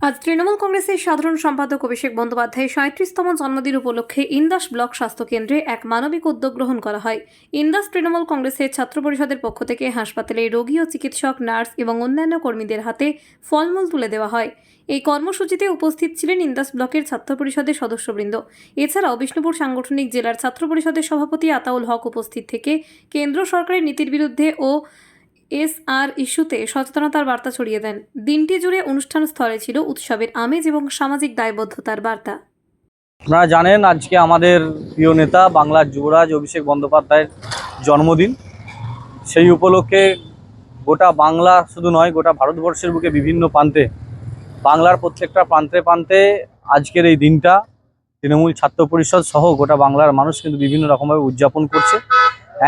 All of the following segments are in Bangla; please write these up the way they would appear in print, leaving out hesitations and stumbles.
আজ তৃণমূল কংগ্রেসের সাধারণ সম্পাদক অভিষেক বন্দ্যোপাধ্যায়ের ৩৭তম জন্মদিন উপলক্ষে ইন্দাস ব্লক স্বাস্থ্য কেন্দ্রে এক মানবিক উদ্যোগ গ্রহণ করা হয়। ইন্দাস তৃণমূল কংগ্রেসের ছাত্র পরিষদের পক্ষ থেকে হাসপাতালে রোগী ও চিকিৎসক, নার্স এবং অন্যান্য কর্মীদের হাতে ফলমূল তুলে দেওয়া হয়। এই কর্মসূচিতে উপস্থিত ছিলেন ইন্দাস ব্লকের ছাত্র পরিষদের সদস্যবৃন্দ। এছাড়াও বিষ্ণুপুর সাংগঠনিক জেলার ছাত্র পরিষদের সভাপতি আতাউল হক উপস্থিত থেকে কেন্দ্র সরকারের নীতির বিরুদ্ধে ও এসআর ইস্যুতে সচেতনতার বার্তা ছড়িয়ে দেন। দিনটি জুড়ে অনুষ্ঠান স্থলে ছিল উৎসবের আমেজ এবং সামাজিক দায়বদ্ধতার বার্তা। আপনারা জানেন আজকে আমাদের প্রিয় নেতা বাংলার যুবরাজ অভিষেক বন্দ্যোপাধ্যায়ের জন্মদিন। সেই উপলক্ষে গোটা বাংলা শুধু নয়, গোটা ভারতবর্ষের বুকে বিভিন্ন প্রান্তে, বাংলার প্রত্যেকটা প্রান্তে প্রান্তে আজকের এই দিনটা তৃণমূল ছাত্র পরিষদ সহ গোটা বাংলার মানুষ কিন্তু বিভিন্ন রকমভাবে উদযাপন করছে।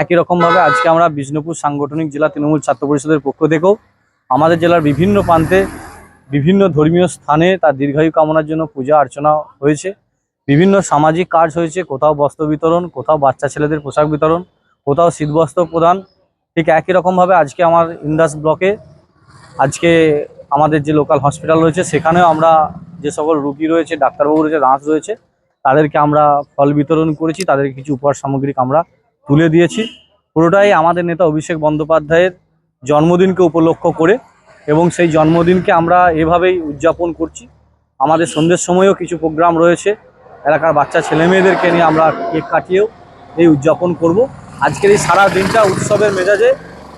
একই রকমভাবে আজকে আমরা বিষ্ণুপুর সাংগঠনিক জেলা তৃণমূল ছাত্র পরিষদের পক্ষ থেকেও আমাদের জেলার বিভিন্ন প্রান্তে বিভিন্ন ধর্মীয় স্থানে তার দীর্ঘায়ু কামনার জন্য পূজা অর্চনা হয়েছে। বিভিন্ন সামাজিক কাজ হয়েছে, কোথাও বস্ত্র বিতরণ, কোথাও বাচ্চা ছেলেদের পোশাক বিতরণ, কোথাও শীতবস্ত্র প্রদান। ঠিক একই রকমভাবে আজকে আমার ইন্দাস ব্লকে আজকে আমাদের যে লোকাল হসপিটাল রয়েছে সেখানেও আমরা যে সকল রুগী রয়েছে, ডাক্তারবাবু রয়েছে, নার্স রয়েছে, তাদেরকে আমরা ফল বিতরণ করেছি, তাদেরকে কিছু উপহার সামগ্রিক আমরা তুলে দিয়েছি। পুরোটাই আমাদের নেতা অভিষেক বন্দ্যোপাধ্যায়ের জন্মদিনকে উপলক্ষ করে, এবং সেই জন্মদিনকে আমরা এভাবেই উদযাপন করছি। আমাদের সন্ধ্যের সময়ও কিছু প্রোগ্রাম রয়েছে, এলাকার বাচ্চা ছেলে মেয়েদেরকে নিয়ে আমরা কেক কাটিয়েও এই উদযাপন করব। আজকের এই সারা দিনটা উৎসবের মেজাজে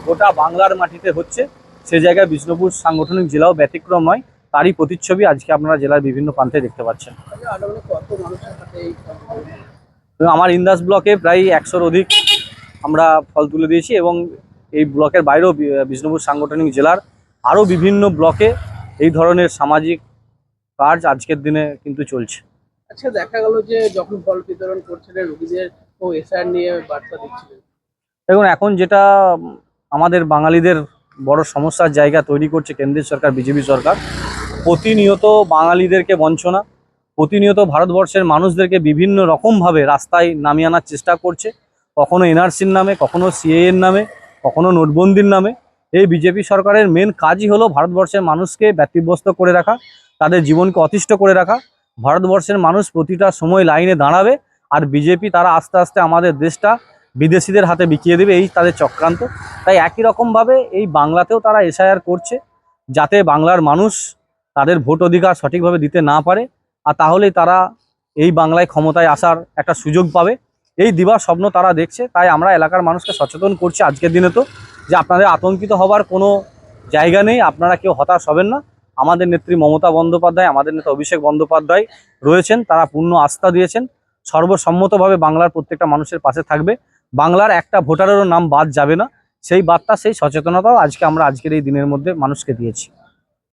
গোটা বাংলার মাটিতে হচ্ছে, সে জায়গায় বিষ্ণুপুর সাংগঠনিক জেলাও ব্যতিক্রম নয়। তারই প্রতিচ্ছবি আজকে আপনারা জেলার বিভিন্ন প্রান্তে দেখতে পাচ্ছেন। আমার ইন্দাস ব্লকে প্রায় 100-র অধিক আমরা ফল তুলে দিয়েছি, এবং এই ব্লকের বাইরেও বিষ্ণুপুর সাংগঠনিক জেলার আরও বিভিন্ন ব্লকে এই ধরনের সামাজিক কাজ আজকের দিনে কিন্তু চলছে। আচ্ছা, দেখা গেল যে যখন ফল বিতরণ করছিলেন রোগীদের ও এসআর নিয়ে বার্তা দিচ্ছিলেন, দেখুন এখন যেটা আমাদের বাঙালিদের বড় সমস্যার জায়গা তৈরি করছে কেন্দ্রের সরকার, বিজেপি সরকার প্রতিনিয়ত বাঙালিদেরকে বঞ্চনা, প্রতিনিয়ত ভারতবর্ষের মানুষদেরকে বিভিন্ন রকমভাবে রাস্তায় নামিয়ে আনার চেষ্টা করছে। কখনো এনআরসির নামে, কখনো সিএএর নামে, কখনো নোটবন্দির নামে। এই বিজেপি সরকারের মেন কাজই হলো ভারতবর্ষের মানুষকে ব্যতিব্যস্ত করে রাখা, তাদের জীবনকে অতিষ্ঠ করে রাখা। ভারতবর্ষের মানুষ প্রতিটা সময় লাইনে দাঁড়াবে, আর বিজেপি তারা আস্তে আস্তে আমাদের দেশটা বিদেশিদের হাতে বিকিয়ে দেবে, এই তাদের চক্রান্ত। তাই একই রকমভাবে এই বাংলাতেও তারা এসআইআর করছে, যাতে বাংলার মানুষ তাদের ভোট অধিকার সঠিকভাবে দিতে না পারে, আর তাহলেই তারা এই বাংলায় ক্ষমতায় আসার একটা সুযোগ পাবে। এই দিবার স্বপ্ন তারা দেখছে। তাই আমরা এলাকার মানুষকে সচেতন করছি আজকের দিনে তো, যে আপনাদের আতঙ্কিত হবার কোনো জায়গা নেই, আপনারা কেউ হতাশ হবেন না। আমাদের নেত্রী মমতা বন্দ্যোপাধ্যায়, আমাদের নেতা অভিষেক বন্দ্যোপাধ্যায় রয়েছেন, তারা পূর্ণ আস্থা দিয়েছেন, সর্বসম্মতভাবে বাংলার প্রত্যেকটা মানুষের পাশে থাকবে। বাংলার একটা ভোটারেরও নাম বাদ যাবে না, সেই বার্তা, সেই সচেতনতাও আজকে আমরা আজকের এই দিনের মধ্যে মানুষকে দিয়েছি।